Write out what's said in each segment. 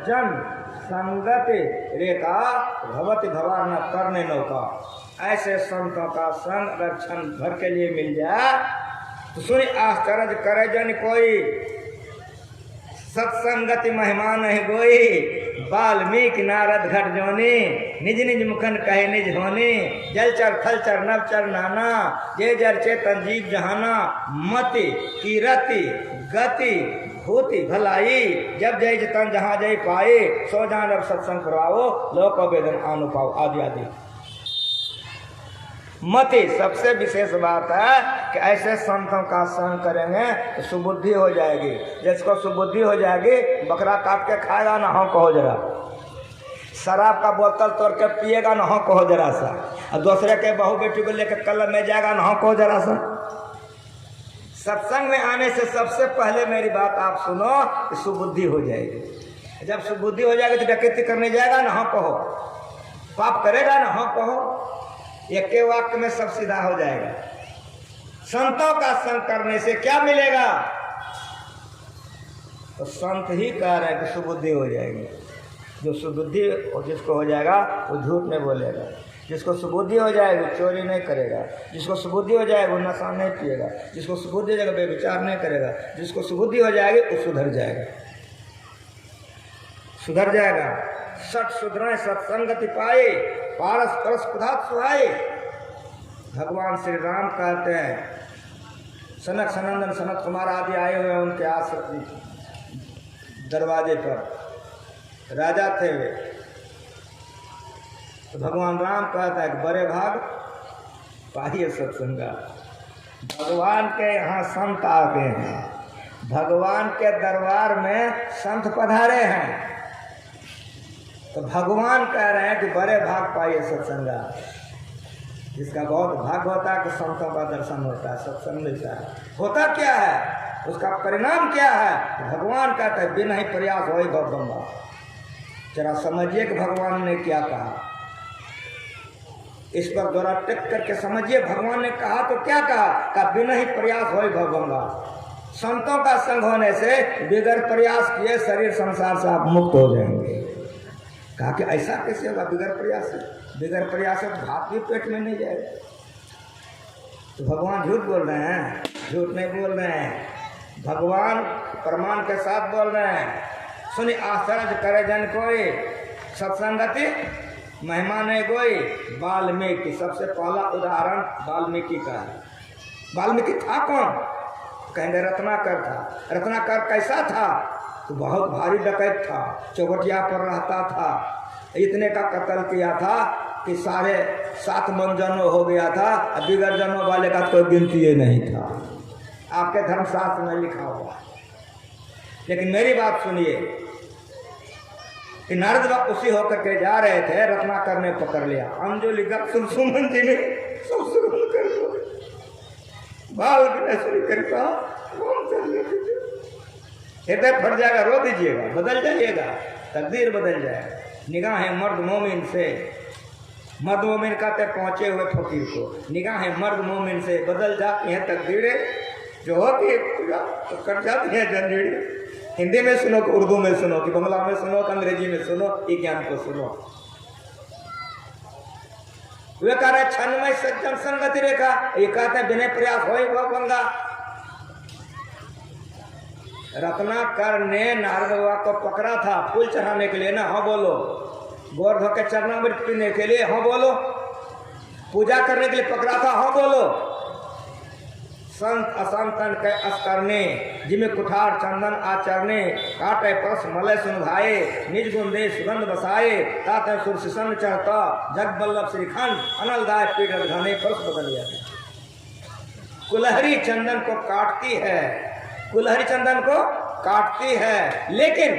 सज्जन संगति रेखा भवति भवान करने नौका। ऐसे संतों का संग अगर क्षण भर के लिए मिल जाए तो सुन आश्चर्य करे जन कोई, सत्संगति महिमा नहीं गोई। वाल्मीकि नारद घट जोनी, निज निज मुखन कहे निज होनी। जलचर थलचर नवचर नाना, जे जर चेतन जीव जहाना। मति कीरति गति भूति भलाई, जब जय जतन जहाँ जय पाए। सो जान अब सत्संग करवाओ, लोक वेदन आनु पाओ। आदि आदि मति सबसे विशेष बात है कि ऐसे संतों का संग करेंगे तो सुबुद्धि हो जाएगी। जिसको सुबुद्धि हो जाएगी बकरा काट के खाएगा ना, हाँ कहो जरा। शराब का बोतल तोड़ के पिएगा ना, हाँ कहो जरा सा। और दूसरे के बहू बेटी को लेकर क्लब में जाएगा ना, हाँ कहो जरा सा। सत्संग में आने से सबसे पहले मेरी बात आप सुनो कि सुबुद्धि हो जाएगी। जब सुबुद्धि हो जाएगी तो डकैती करने जाएगा ना, हाँ कहो। पाप करेगा ना, हाँ कहो। एक के वाक्य में सब सीधा हो जाएगा। संतों का संग करने से क्या मिलेगा? तो संत ही कह रहे हैं कि सुबुद्धि हो जाएगी। जो सुबुद्धि जिसको हो जाएगा वो झूठ नहीं बोलेगा। जिसको सुबुद्धि हो जाएगी वो चोरी नहीं करेगा। जिसको सुबुद्धि हो जाएगा वो नशा नहीं पिएगा। जिसको सुबुद्धि हो जाएगा बेविचार नहीं करेगा। जिसको सुबुद्धि हो जाएगी वो सुधर जाएगा, सुधर जाएगा। सठ सुधराए सत्संगति पाए, पारस परस पदार्थ सुहाए। भगवान श्री राम कहते हैं, सनक सनंदन सनत कुमार आदि आए हुए उनके आश्रम दरवाजे पर, राजा थे वे। तो भगवान राम कहता है कि बड़े भाग पाइए सत्संगा। भगवान के यहाँ संत आ गए हैं, भगवान के दरबार में संत पधारे हैं। तो भगवान कह रहे हैं कि बड़े भाग पाइए सत्संगा। जिसका बहुत भाग होता है कि संतों का दर्शन होता है, सत्संग मिलता है। होता क्या है, उसका परिणाम क्या है? तो भगवान कहते हैं बिना ही प्रयास हो भगवान। जरा समझिए कि भगवान ने क्या कहा। इस पर जरा टिक करके समझिए भगवान ने कहा तो क्या कहा? का बिना ही प्रयास हो भगवान। संतों का संग होने से बिगैर प्रयास किए शरीर संसार से आप मुक्त हो जाएंगे। कहा कि ऐसा कैसे होगा बिगैर प्रयास से? बिगैर प्रयास से भात भी पेट में नहीं जाएगा। तो भगवान झूठ बोल रहे हैं? झूठ नहीं बोल रहे हैं, भगवान प्रमाण के साथ बोल रहे हैं। सुनी आश्चर्य करे जन कोई, सत्संगति महिमा नहीं कोई। वाल्मीकि सबसे पहला उदाहरण वाल्मीकि का है। वाल्मीकि था कौन? कहेंगे रत्नाकर था। रत्नाकर कैसा था? तो बहुत भारी डकैत था, चौबटिया पर रहता था। इतने का कत्ल किया था कि 7.5 मन जनों हो गया था। बिगड़ जनों वाले का कोई गिनती ही नहीं था, आपके धर्मशास्त्र में लिखा हुआ। लेकिन मेरी बात सुनिए कि नारद बाबा उसी होकर के जा रहे थे, रत्नाकर ने पकड़ लिया। अंजलि सुमन जी ने सब सुमन कर दो, बाल करता हृदय फट जाएगा, रो दीजिएगा, बदल जाइएगा, तकदीर बदल जाएगा। निगाहें मर्द मोमिन से, मर्द मोमिन कहते पहुंचे हुए फकीर को, निगाहें मर्द मोमिन से बदल जाती हैं तकदीरें। जो होती है तो कट जाती है जंजीरें। हिंदी में सुनो कि उर्दू में सुनो कि बंगला में सुनो कि अंग्रेजी में सुनो, ये ज्ञान को सुनो। वे कह रहे क्षणमय सज्जन संगति रेखा, ये कहते हैं बिना प्रयास हो बंगा। रत्नाकर ने नारद बाबा को पकड़ा था फूल चढ़ाने के लिए ना, हाँ बोलो। गोर धो के चरणामृत पीने के लिए, हाँ बोलो। पूजा करने के लिए पकड़ा था, हाँ बोलो। संत असंतन के अस्करने, जिमें कुठार चंदन आचरने। काटे परस मलय सुनभाए, निज गुण दे सुगंध बसाए। ताते सुर सिसन चढ़ता, जग बल्लभ श्रीखंड। अनलदाय पीठ घने परस बदल जाते। कुलहरी चंदन को काटती है, कुलहरी चंदन को काटती है, लेकिन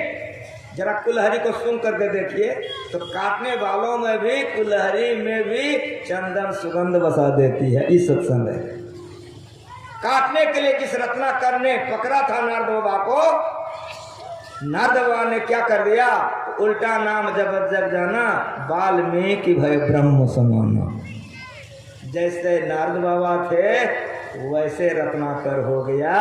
जरा कुलहरी को सुन करके देखिए तो काटने वालों में भी, कुलहरी में भी चंदन सुगंध बसा देती है। इस सत्संग है। काटने के लिए जिस रत्नाकर ने पकड़ा था नारद बाबा को, नारद बाबा ने क्या कर दिया? उल्टा नाम जब जग जाना, वाल्मीकि भय ब्रह्म समाना। जैसे नारद बाबा थे वैसे रत्नाकर हो गया।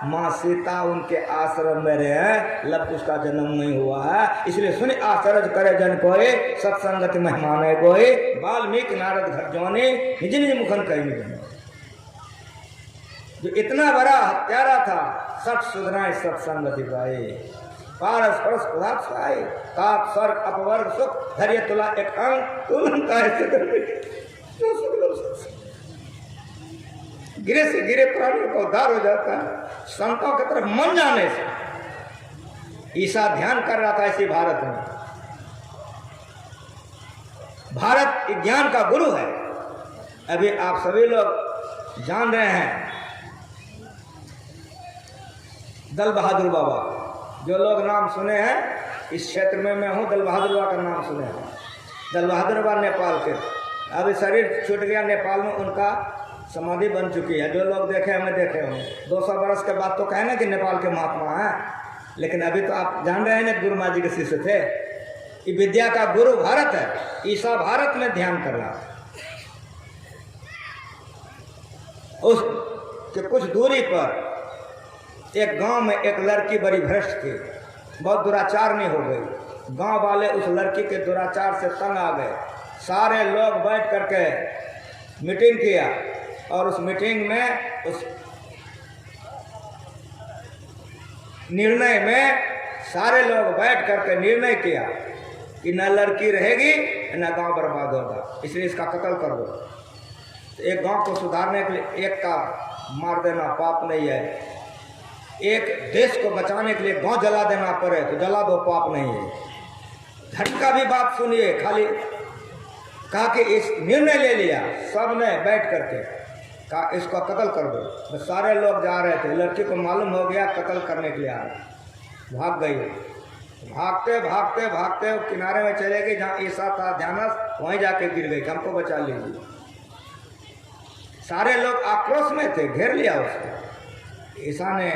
माँ सीता उनके आश्रम में रहे, लव कुश का जन्म नहीं हुआ है, इसलिए सुन आश्चर्य करे जन कोई, सत्संगति मेहमान कोई, वाल्मीकि नारद घर जाने, निज निज मुखन कही निज। जो इतना बड़ा हत्यारा था, सठ सुधराए सत्संगति पाए, पारस परस पदार्थ आए, ताप स्वर्ग अपवर्ग सुख धैर्य तुला एक अंग तुलन का गिरे से गिरे प्राणियों का उद्धार हो जाता है। संतों की तरफ मन जाने से ईसा ध्यान कर रहा था इसी भारत में। भारत ज्ञान का गुरु है। अभी आप सभी लोग जान रहे हैं दल बहादुर बाबा, जो लोग नाम सुने हैं इस क्षेत्र में मैं हूँ, दल बहादुर बाबा का नाम सुने हैं। दल बहादुर बाबा नेपाल के, अभी शरीर छूट गया, नेपाल में उनका समाधि बन चुकी है। जो लोग देखे हमें देखे होंगे, 200 वर्ष के बाद तो कहे ना कि नेपाल के महात्मा हैं, लेकिन अभी तो आप जान रहे हैं ना गुरु माँ जी के शिष्य थे। ये विद्या का गुरु भारत है। ईसा भारत में ध्यान कर रहा है। उस के कुछ दूरी पर एक गांव में एक लड़की बड़ी भ्रष्ट थी, बहुत दुराचारनी हो गई। गांव वाले उस लड़की के दुराचार से तंग आ गए। सारे लोग बैठ करके मीटिंग किया और उस मीटिंग में उस निर्णय में सारे लोग बैठ करके निर्णय किया कि न लड़की रहेगी न गांव बर्बाद होगा, इसलिए इसका कत्ल कर दो। तो एक गांव को सुधारने के लिए एक का मार देना पाप नहीं है, एक देश को बचाने के लिए गांव जला देना पड़े तो जला दो, पाप नहीं है। धटका भी बात सुनिए, खाली कहा कि इस निर्णय ले लिया सबने बैठ करके, कहा इसको कत्ल कर दो। तो सारे लोग जा रहे थे, लड़की को मालूम हो गया कत्ल करने के लिए आ रहे, भाग गई। भागते भागते भागते किनारे में चले गई जहाँ ईसा था ध्यानस, वहीं जाके गिर गई, हमको बचा लीजिए। सारे लोग आक्रोश में थे, घेर लिया उसको। ईसा ने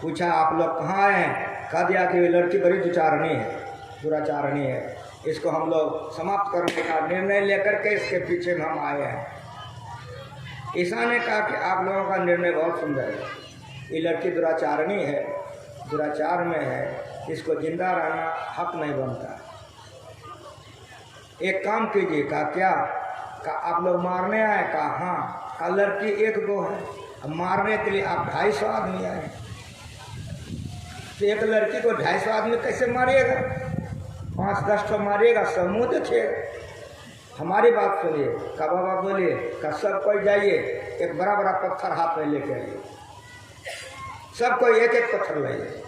पूछा आप लोग कहाँ आए हैं? कह दिया कि लड़की बड़ी दुराचारणी है, इसको हम लोग समाप्त करने का निर्णय लेकर के इसके पीछे में हम आए हैं। ईसा ने कहा कि आप लोगों का निर्णय बहुत सुंदर है, ये लड़की दुराचारणी है, दुराचार में है, इसको जिंदा रहना हक नहीं बनता। एक काम कीजिए। कहा क्या? कहा आप लोग मारने आए? कहा हाँ। कहा लड़की एक दो है, अब मारने के लिए आप 250 आदमी आए, तो एक लड़की को 250 आदमी कैसे मारिएगा? 5-10 तो मारिएगा, समूह देखिएगा। हमारी बात सुनिए। का बाबा बोलिए, का सब कोई जाइए, एक बड़ा बड़ा पत्थर हाथ में लेके आइए, सब कोई एक एक पत्थर लाइए।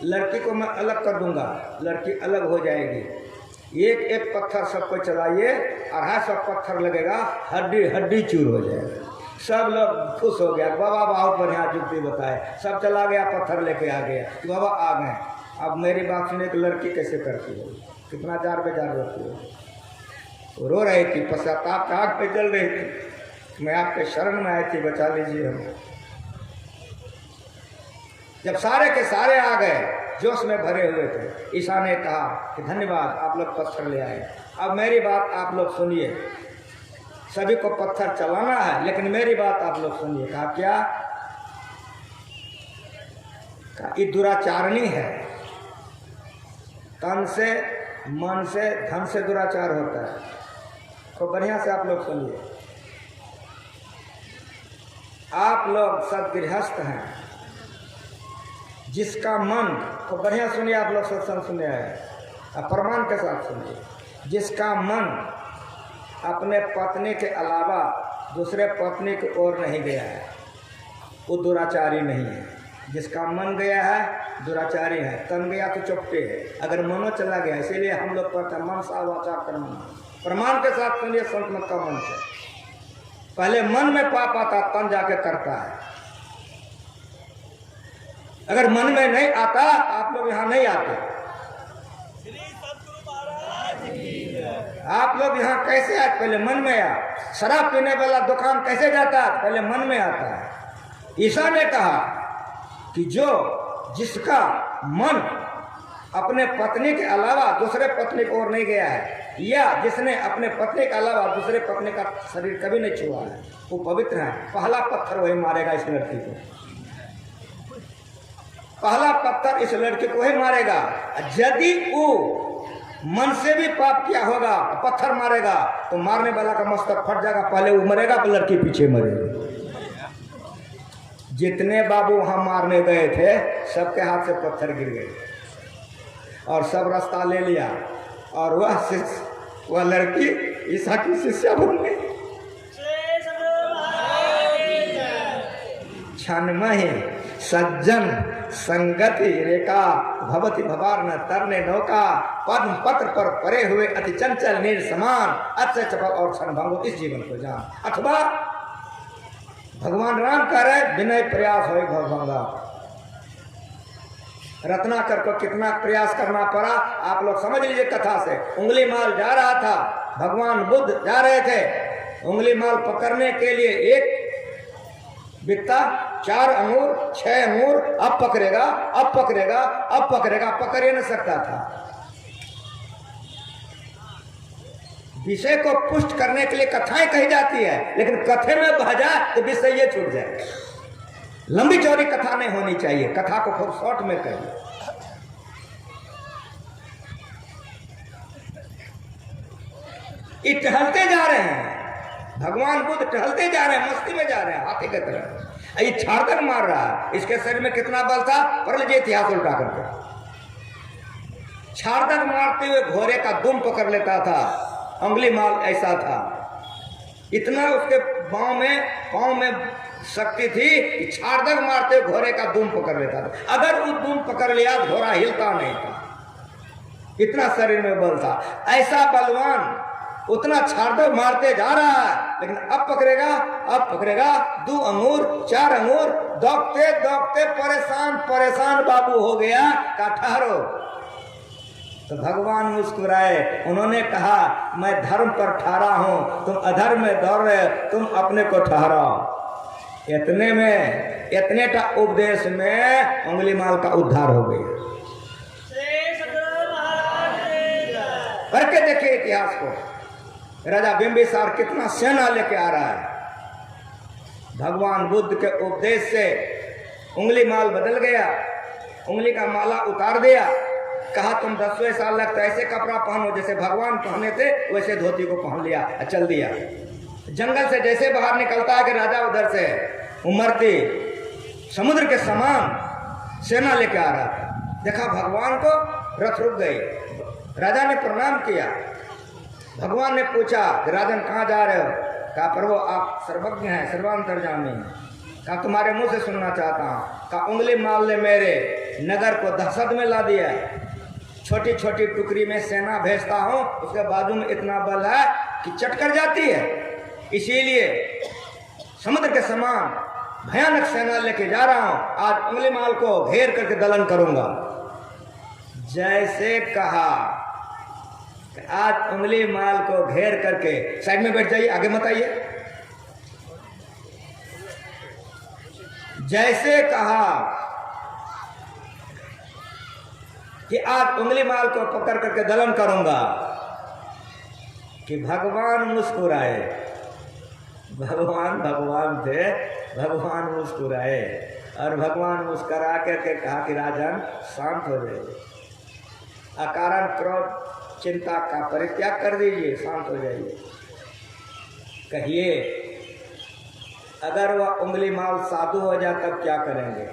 लड़की को मैं अलग कर दूंगा, लड़की अलग हो जाएगी। एक एक पत्थर सबको चलाइए, 250 पत्थर लगेगा, हड्डी हड्डी चूर हो जाएगा। सब लोग खुश हो गया, बाबा बहुत बढ़िया जुक्ति बताए। सब चला गया, पत्थर लेके आ गया, बाबा आ गए। अब मेरी बात सुने कि लड़की कैसे करती हो, कितना जार बेजार रहती हो। रो रही थी, पश्चाताप का आग पे जल रही थी, मैं आपके शरण में आई थी, बचा लीजिए हमें। जब सारे के सारे आ गए, जोश में भरे हुए थे, ईसा ने कहा कि धन्यवाद आप लोग पत्थर ले आए। अब मेरी बात आप लोग सुनिए, सभी को पत्थर चलाना है, लेकिन मेरी बात आप लोग सुनिए। कहा क्या? कहा ये दुराचारणी है, तन से मन से धन से दुराचार होता है। तो बढ़िया से आप लोग सुनिए। आप लोग सब गृहस्थ हैं, जिसका मन, तो बढ़िया सुनिए, आप लोग सत्संग सुने हैं, प्रमाण के साथ सुनिए। जिसका मन अपने पत्नी के अलावा दूसरे पत्नी की ओर नहीं गया है, वो दुराचारी नहीं है। जिसका मन गया है दुराचारी है, तन गया तो चुपटे है, अगर मनो चला गया। इसीलिए हम लोग पढ़ते हैं मन सा वाचा कर्म। प्रमाण के साथ सुनिए, संत मत का मन से। पहले मन में पाप आता, तन जाके करता है। अगर मन में नहीं आता, आप लोग यहाँ नहीं आते। आप लोग यहाँ कैसे आए? पहले मन में आया। शराब पीने वाला दुकान कैसे जाता है? पहले मन में आता है। ईसा ने कहा कि जो जिसका मन अपने पत्नी के अलावा दूसरे पत्नी की ओर नहीं गया है, या जिसने अपने पत्नी के अलावा दूसरे पत्नी का शरीर कभी नहीं छुआ है, वो पवित्र है। पहला पत्थर वही मारेगा इस लड़की को, पहला पत्थर इस लड़के को ही मारेगा। यदि वो मन से भी पाप किया होगा, पत्थर मारेगा तो मारने वाला का मस्तक फट जाएगा, पहले वो मरेगा तो लड़की पीछे मरेगी। जितने बाबू वहां मारने गए थे सबके हाथ से पत्थर गिर गए और सब रास्ता ले लिया, और वह लड़की ईसा की शिष्या बन गई। क्षणमहि सज्जन संगति रेखा भवति भवार न तरने नौका, पद्म पत्र पर परे हुए अति चंचल नीर समान, अक्षय चपल और क्षण भंगो इस जीवन को जान। अथवा भगवान राम कह रहे विनय प्रयास हो भवभंगा। रत्नाकर को कितना प्रयास करना पड़ा आप लोग समझ लीजिए कथा से। उंगली माल जा रहा था, भगवान बुद्ध जा रहे थे, उंगली माल पकड़ने के लिए एक बिकता 4 अंगूर 6 अंगूर, अब पकड़ेगा अब पकड़ेगा अब पकड़ेगा, पकड़ ही नहीं सकता था। विषय को पुष्ट करने के लिए कथाएं कही जाती है, लेकिन कथे में बह जाए तो विषय ये छूट जाए। लंबी चौड़ी कथा नहीं होनी चाहिए, कथा को खूब शॉर्ट में कहिए। ये टहलते जा रहे हैं, भगवान बुद्ध टहलते जा रहे हैं, मस्ती में जा रहे हैं हाथी की तरह। ये छाड़कर मार रहा है, इसके शरीर में कितना बल था पढ़ लीजिए इतिहास उल्टा करके। छाड़कर मारते हुए घोड़े का दुम पकड़ लेता था, उंगली माल ऐसा था, इतना उसके पाँव में शक्ति थी कि छाड़कर मारते हुए घोड़े का दुम पकड़ लेता था। अगर वो दुम पकड़ लिया घोड़ा हिलता नहीं था, इतना शरीर में बल था। ऐसा बलवान उतना छाड़कर मारते जा रहा है, लेकिन अब पकड़ेगा 2 अंगूर 4 अंगूर, दौड़ते दौड़ते परेशान बाबू हो गया। का ठहरो, तो भगवान मुस्कुराए, उन्होंने कहा मैं धर्म पर ठहरा हूं, तुम अधर्म में दौड़ रहे, तुम अपने को ठहराओ। इतने का उपदेश में उंगली माल का उद्धार हो गया। करके देखिए इतिहास को, राजा बिंबिसार कितना सेना लेके आ रहा है। भगवान बुद्ध के उपदेश से उंगली माल बदल गया, उंगली का माला उतार दिया, कहा तुम 10वें साल तक ऐसे कपड़ा पहनो जैसे भगवान पहने थे, वैसे धोती को पहन लिया, चल दिया। जंगल से जैसे बाहर निकलता है कि राजा उधर से उमरती समुद्र के समान सेना लेके आ रहा था। देखा भगवान को, रथ रुक गई, राजा ने प्रणाम किया। भगवान ने पूछा राजन कहाँ जा रहे हो? कहा प्रभु आप सर्वज्ञ हैं, सर्वांतर्यामी। कहा तुम्हारे मुंह से सुनना चाहता हूँ। कहा उंगली माल ने मेरे नगर को दहशत में ला दिया, छोटी छोटी टुकड़ी में सेना भेजता हूँ, उसके बाजू में इतना बल है कि चट कर जाती है, इसीलिए समुद्र के समान भयानक सेना लेके जा रहा हूँ, आज उंगली माल को घेर करके दलन करूंगा। जैसे कहा आज उंगली माल को घेर करके साइड में बैठ जाइए, आगे मत आइए। जैसे कहा कि आज उंगली माल को पकड़ करके दलन करूंगा कि भगवान मुस्कुराए। भगवान थे, भगवान मुस्कुराए और भगवान मुस्कुरा करके कहा कि राजन शांत हो जाइए, अकारण क्रोध चिंता का परित्याग कर दीजिए, शांत हो जाइए। कहिए अगर वह उंगली माल साधु हो जाए तब क्या करेंगे?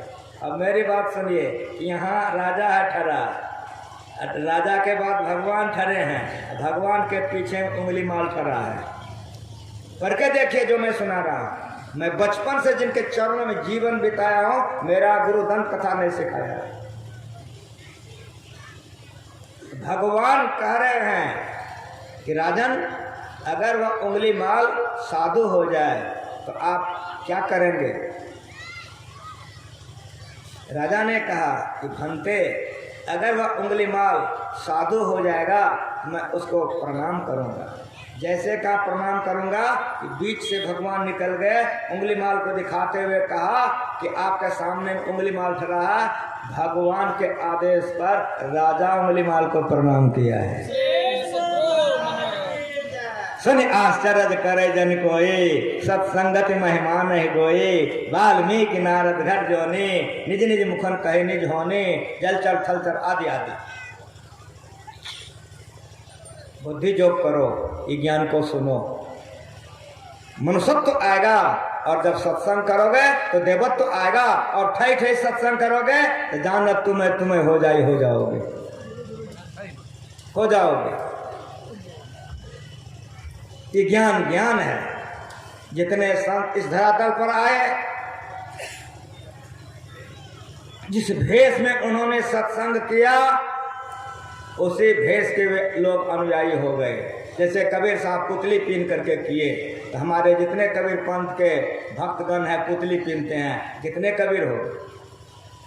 अब मेरी बात सुनिए, यहाँ राजा है ठहरा, राजा के बाद भगवान ठहरे हैं, भगवान के पीछे उंगली माल ठहरा है। पढ़ के देखिए जो मैं सुना रहा हूँ। मैं बचपन से जिनके चरणों में जीवन बिताया हूँ, मेरा गुरु दंत कथा नहीं सिखाया। भगवान कह रहे हैं कि राजन अगर वह उंगली माल साधु हो जाए तो आप क्या करेंगे? राजा ने कहा कि भंते अगर वह उंगली माल साधु हो जाएगा मैं उसको प्रणाम करूंगा। जैसे कहा प्रणाम करूंगा कि बीच से भगवान निकल गए, उंगली माल को दिखाते हुए कहा कि आपके सामने उंगली माल ठहरा है, भगवान के आदेश पर राजा उंगलीमाल को प्रणाम किया है। सुन आश्चर्य करे जन कोई, सत्संगति महिमा नहीं गोई। वाल्मीकि नारद घट जोनी, निज निज मुखन कहे निज होने। जल चल थल चल आदि आदि। बुद्धि जोग करो, ये ज्ञान को सुनो। मनुष्यत्व आएगा, और जब सत्संग करोगे तो देवत्व आएगा, और ठई ठई सत्संग करोगे तो जान तुम्हें हो जाओगे। ये ज्ञान है। जितने संत इस धरातल पर आए, जिस भेष में उन्होंने सत्संग किया, उसी भेष के वे लोग अनुयायी हो गए। जैसे कबीर साहब पुतली पीन करके किए, तो हमारे जितने कबीर पंथ के भक्तगण हैं पुतली पीनते हैं। कितने कबीर हो,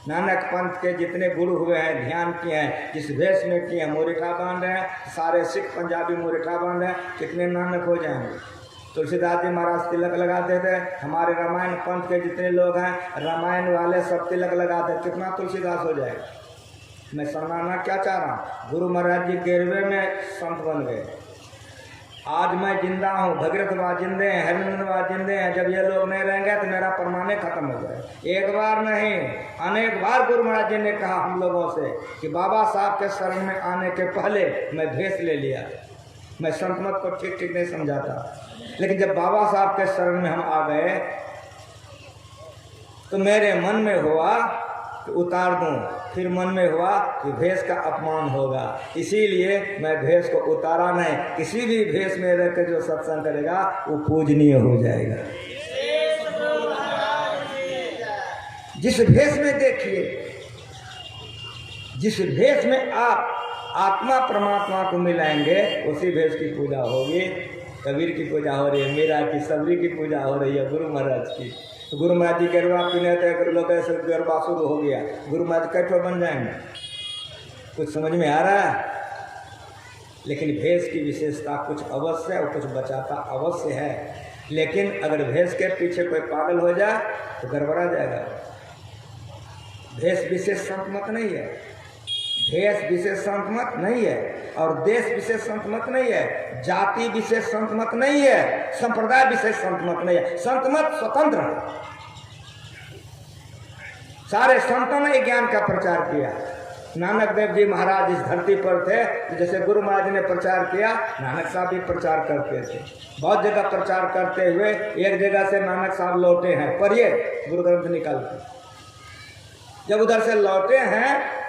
नानक पंथ के जितने गुरु हुए हैं, ध्यान किए हैं, जिस भेष में किए हैं, मुरीठा बांध रहे हैं, सारे सिख पंजाबी मुरीठा बांध रहे हैं, कितने नानक हो जाएंगे। तुलसीदास जी महाराज तिलक लगाते थे। हमारे रामायण पंथ के जितने लोग हैं, रामायण वाले सब तिलक लगाते, कितना तुलसीदास हो जाएगा। मैं सुनाना क्या चाह रहा हूँ, गुरु महाराज जी 11वें में संत बन गए। आज मैं जिंदा हूँ, भगीरथ बा जिंदे हैं, हरिनंदन बा जिंदे हैं। जब ये लोग नहीं रहेंगे तो मेरा परमाने खत्म हो जाए। एक बार नहीं, अनेक बार गुरु महाराज जी ने कहा हम लोगों से कि बाबा साहब के शरण में आने के पहले मैं भेष ले लिया। मैं संत मत को ठीक नहीं समझाता, लेकिन जब बाबा साहब के शरण में हम आ गए तो मेरे मन में हुआ कि उतार दूं, फिर मन में हुआ कि भेष का अपमान होगा, इसीलिए मैं भेष को उतारा नहीं। किसी भी भेष में रहकर जो सत्संग करेगा वो पूजनीय हो जाएगा। जिस भेष में देखिए, जिस भेष में आप आत्मा परमात्मा को मिलाएंगे, उसी भेष की पूजा होगी। कबीर की पूजा हो रही है, मीरा की, सबरी की पूजा हो रही है, गुरु महाराज की। तो गुरु महाराज जी गरबा पीने थे, लोग ऐसे गरबा शुरू हो गया, गुरु महाराज कैसे बन जाएंगे? कुछ समझ में आ रहा है? लेकिन भेष की विशेषता कुछ अवश्य और कुछ बचाता अवश्य है। लेकिन अगर भेष के पीछे कोई पागल हो जाए तो गड़बड़ा जाएगा। भेष विशेष संत मत नहीं है, भेष विशेष संत मत नहीं है, और देश विशेष संत मत नहीं है, जाति विशेष संत मत नहीं है, संप्रदाय विशेष संत मत नहीं है। संत मत स्वतंत्र है। सारे संतों ने ज्ञान का प्रचार किया। नानक देव जी महाराज इस धरती पर थे, जैसे गुरु महाराज ने प्रचार किया, नानक साहब भी प्रचार करते थे। बहुत जगह प्रचार करते हुए एक जगह से नानक साहब लौटे हैं, पढ़िए गुरु ग्रंथ निकाल के। जब उधर से लौटे हैं,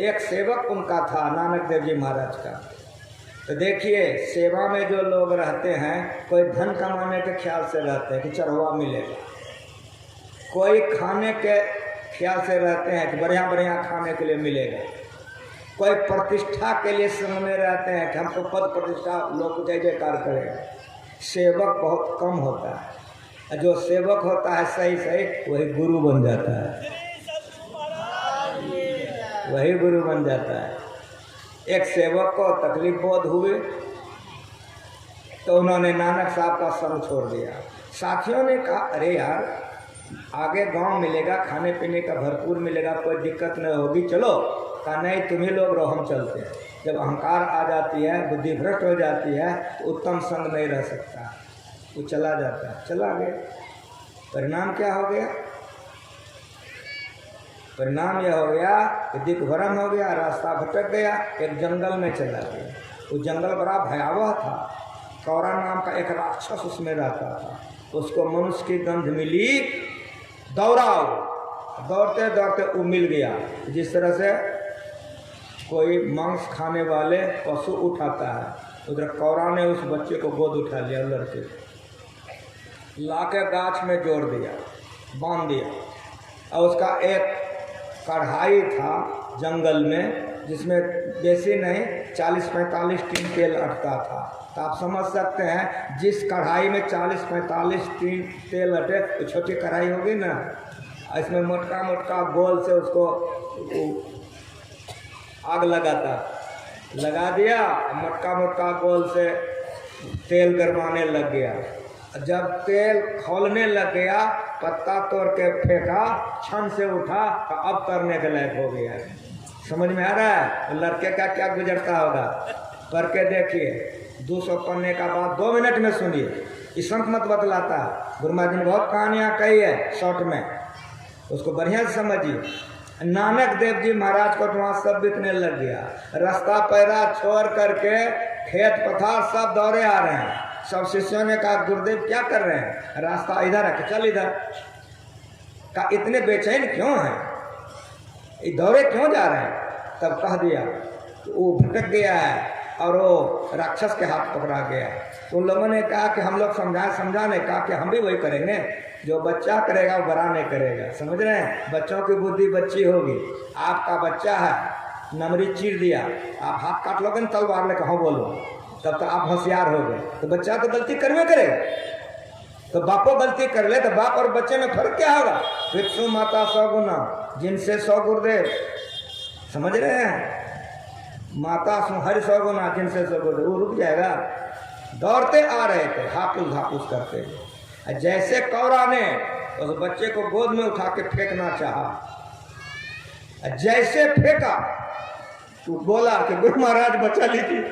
एक सेवक उनका था नानक देव जी महाराज का। तो देखिए, सेवा में जो लोग रहते हैं, कोई धन कमाने के ख्याल से रहते हैं कि चढ़वा मिलेगा, कोई खाने के ख्याल से रहते हैं कि बढ़िया बढ़िया खाने के लिए मिलेगा, कोई प्रतिष्ठा के लिए संग में रहते हैं कि हमको पद प्रतिष्ठा लोग जय जयकार करेगा। सेवक बहुत कम होता है, जो सेवक होता है सही वही गुरु बन जाता है, वही गुरु बन जाता है। एक सेवक को तकलीफ बहुत हुई तो उन्होंने नानक साहब का संग छोड़ दिया। साथियों ने कहा अरे यार, आगे गांव मिलेगा, खाने पीने का भरपूर मिलेगा, कोई दिक्कत नहीं होगी, चलो। कहा नहीं, तुम ही लोग रहो, हम चलते हैं। जब अहंकार आ जाती है, बुद्धि भ्रष्ट हो जाती है, तो उत्तम संग नहीं रह सकता, वो चला जाता है। चला गया, परिणाम क्या हो गया? परिणाम यह हो गया कि दिग्भ्रम हो गया, रास्ता भटक गया, एक जंगल में चला गया। वो जंगल बड़ा भयावह था। कौरा नाम का एक राक्षस उसमें रहता था। उसको मनुष्य की गंध मिली, दौड़ते दौड़ते वो मिल गया। जिस तरह से कोई मांस खाने वाले पशु उठाता है, उधर कौरा ने उस बच्चे को गोद उठा लिया, लड़के लाके गाछ में जोड़ दिया, बांध दिया। और उसका एक कढ़ाई था जंगल में, जिसमें बेसी नहीं 40-45 टीन तेल अटका था। तो आप समझ सकते हैं, जिस कढ़ाई में 40-45 टीन तेल अटे, तो छोटी कढ़ाई होगी ना, इसमें मोटका मोटका गोल से उसको आग लगा दिया, मोटका मोटका गोल से तेल गरमाने लग गया। जब तेल खौलने लग गया पत्ता तोड़ के फेंका, क्षण से उठा, अब करने के लायक हो गया। समझ में आ रहा है लड़के का क्या गुजरता होगा? पढ़ के देखिए, 200 पन्ने का बात 2 मिनट में सुनिए। इस संत मत बतलाता, गुरु महाराज ने बहुत कहानियाँ कही है शॉर्ट में, उसको बढ़िया से समझिए। नानक देव जी महाराज को वहाँ सब बीतने लग गया, रास्ता पैरा छोड़ करके खेत पथार सब दौड़े आ रहे हैं। सब शिष्यों ने कहा गुरुदेव क्या कर रहे हैं? रास्ता इधर है, चल इधर। का इतने बेचैन क्यों हैं, दौड़े क्यों जा रहे हैं? तब कह दिया वो भटक गया है और वो राक्षस के हाथ पकड़ा गया। तो उन लोगों ने कहा कि हम लोग समझाने कहा कि हम भी वही करेंगे, जो बच्चा करेगा वो बड़ा नहीं करेगा। समझ रहे हैं? बच्चों की बुद्धि बच्ची होगी। आपका बच्चा है, नमरी चीर दिया, आप हाथ काट लोगे ना तलवार लेकर, हाँ बोलो, तब तो आप होशियार हो गए। तो बच्चा तो गलती करवे करेगा, तो बापो गलती कर ले तो बाप और बच्चे में फर्क क्या होगा? पितृ माता 100 गुना, जिनसे 100 गुरुदेव। समझ रहे हैं? माता हर 100 गुना, जिनसे 100 गुरुदेव। वो रुक जाएगा। दौड़ते आ रहे थे, हापुस हापुस करते। जैसे कौरा ने उस बच्चे को गोद में उठा के फेंकना चाहा, जैसे फेंका तो बोला कि गुरु महाराज बचा लीजिए।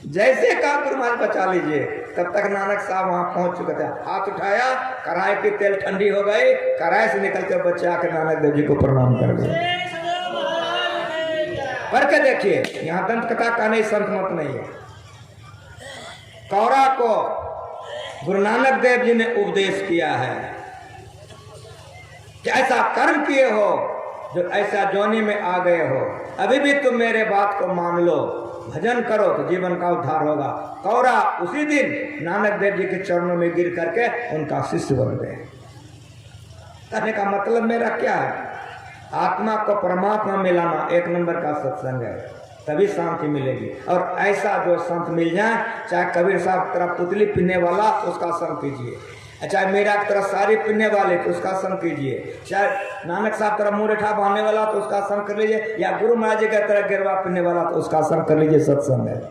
जैसे कहा गुरु महाराज बचा लीजिए, तब तक नानक साहब वहां पहुंच चुके थे। हाथ उठाया, कढ़ाई की तेल ठंडी हो गई, कढ़ाई से निकल के बच्चे आके नानक देव जी को प्रणाम कर गए। पढ़ के देखिए, यहाँ दंत कथा का नहीं, संत मत नहीं है। कौरा को गुरु नानक देव जी ने उपदेश किया है कि ऐसा कर्म किए हो जो ऐसा जोनी में आ गए हो, अभी भी तुम मेरे बात को मान लो, भजन करो तो जीवन का उद्धार होगा। कौरा उसी दिन नानक देव जी के चरणों में गिर करके उनका शिष्य बन गए। कहने का मतलब मेरा क्या है? आत्मा को परमात्मा मिलाना 1 नंबर का सत्संग है, तभी शांति मिलेगी। और ऐसा जो संत मिल जाए, चाहे कबीर साहब तरह पुतली पीने वाला तो उसका संग कीजिए, चाहे मेरा की तरह साड़ी पीने वाले तो उसका संग कीजिए, चाहे नानक साहब तरह मुरेठा बांधने वाला तो उसका संग कर लीजिए, या गुरु महाराज जी की तरह गिरवा पीने वाला तो उसका संग कर लीजिए। सत्संग है,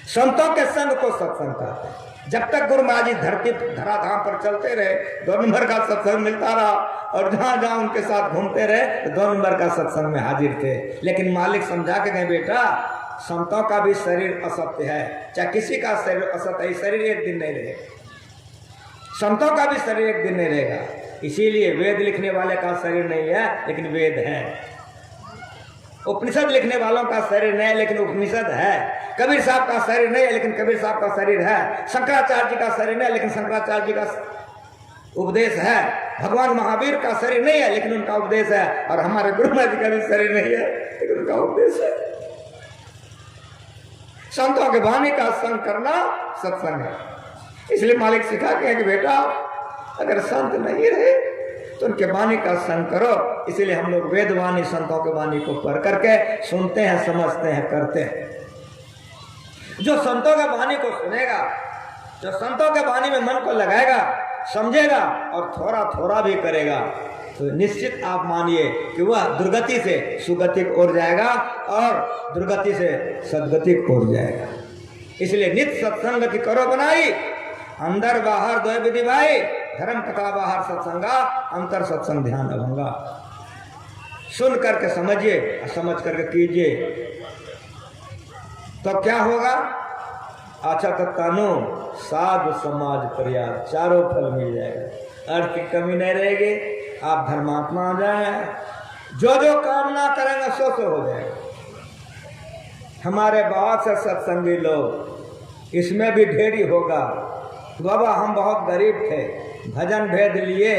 संतों के संग को सत्संग कहते हैं। जब तक गुरु महाराज जी धरती धराधाम पर चलते रहे, 2 नंबर का सत्संग मिलता रहा, और जहां जहां उनके साथ घूमते रहे तो 2 नंबर का सत्संग में हाजिर थे। लेकिन मालिक समझा के गए, बेटा संतों का भी शरीर असत्य है, चाहे किसी का शरीर असत्य है, शरीर एक दिन नहीं रहेगा। संतों का भी शरीर एक दिन नहीं रहेगा। इसीलिए वेद लिखने वाले का शरीर नहीं है, लेकिन वेद है। उपनिषद लिखने वालों का शरीर नहीं है, लेकिन उपनिषद है। कबीर साहब का शरीर नहीं है, लेकिन कबीर साहब का शरीर है। शंकराचार्य जी का शरीर नहीं है, लेकिन शंकराचार्य जी का उपदेश है। भगवान महावीर का शरीर नहीं है, लेकिन उनका उपदेश है। और हमारे गुरु महाराज जी का भी शरीर नहीं है, लेकिन उनका उपदेश है। संतों के वाणी का संग करना सत्संग है। इसलिए मालिक सिखा के कि बेटा अगर संत नहीं रहे तो उनके वाणी का संग करो। इसीलिए हम लोग वेद वाणी संतों के वाणी को पढ़ करके सुनते हैं, समझते हैं, करते हैं। जो संतों के वाणी को सुनेगा, जो संतों के वाणी में मन को लगाएगा, समझेगा और थोड़ा थोड़ा भी करेगा, तो निश्चित आप मानिए कि वह दुर्गति से सुगति की ओर जाएगा और दुर्गति से सदगति की ओर जाएगा। इसलिए नित्य सत्संग की करो बनाई, अंदर बाहर दो विधि भाई, धर्म कथा बाहर सत्संगा, अंतर सत्संग ध्यान अभंगा। सुन करके समझिए, समझ करके कीजिए, तो क्या होगा? अच्छा तो तनु साधु समाज पर्याप्त, चारों फल मिल जाएगा, अर्थ की कमी नहीं रहेगी। आप धर्मात्मा हो जाए, जो जो कामना करेंगे सो सो हो जाएगा। हमारे बहुत से सत्संगी लोग, इसमें भी ढेरी होगा। बाबा हम बहुत गरीब थे, भजन भेद लिए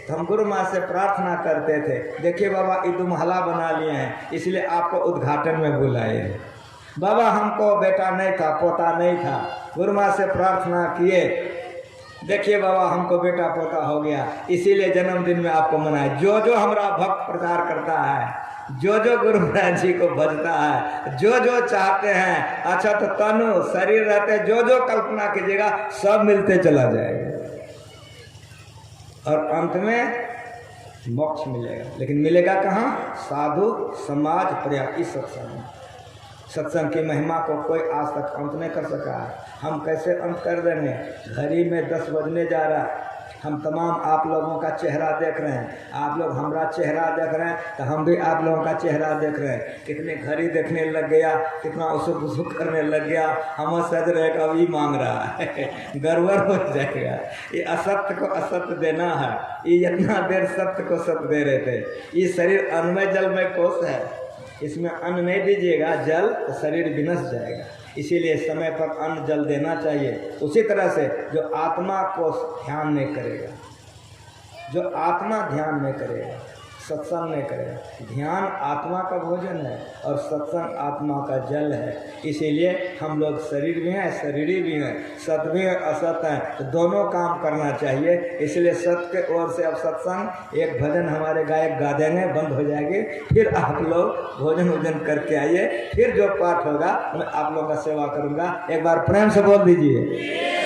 तो हम गुरु माँ से प्रार्थना करते थे, देखिए बाबा ईदु महला बना लिए हैं, इसलिए आपको उद्घाटन में बुलाए। बाबा हमको बेटा नहीं था, पोता नहीं था, गुरु माँ से प्रार्थना किए, देखिए बाबा हमको बेटा पोता हो गया, इसीलिए जन्मदिन में आपको मनाए। जो जो हमारा भक्त प्रचार करता है, जो जो गुरु महाराज जी को भजता है, जो जो चाहते हैं, अच्छा तो तनु शरीर रहते जो जो कल्पना कीजिएगा सब मिलते चला जाएगा और अंत में मोक्ष मिलेगा। लेकिन मिलेगा कहाँ? साधु समाज पर्याप्त सत्संग। सत्संग की महिमा को कोई आज तक अंत नहीं कर सका है। हम कैसे अंत कर देंगे? घड़ी में 10 बजने जा रहा है, हम तमाम आप लोगों का चेहरा देख रहे हैं, आप लोग हमारा चेहरा देख रहे हैं, तो हम भी आप लोगों का चेहरा देख रहे हैं। कितने घड़ी देखने लग गया, कितना उसुक उसुक करने लग गया, हम सज रहे कभी मांग रहा है गड़बड़ हो जाएगा। ये असत्य को असत्य देना है, ये इतना देर सत्य को सत्य दे रहे थे। ये शरीर अन्नमय जलमय कोष है, इसमें अन्न नहीं दीजिएगा जल तो शरीर विनश जाएगा। इसीलिए समय पर अन्न जल देना चाहिए। उसी तरह से जो आत्मा को ध्यान नहीं करेगा, जो आत्मा ध्यान नहीं करेगा, सत्संग नहीं करेगा। ध्यान आत्मा का भोजन है और सत्संग आत्मा का जल है। इसीलिए हम लोग शरीर भी हैं, शरीरी भी हैं, सत भी हैं, असत हैं, तो दोनों काम करना चाहिए। इसलिए सत के ओर से अब सत्संग एक भजन हमारे गायक गा देंगे, बंद हो जाएगी, फिर आप लोग भोजन वोजन करके आइए, फिर जो पाठ होगा मैं आप लोगों का सेवा करूँगा। एक बार प्रेम से बोल दीजिए।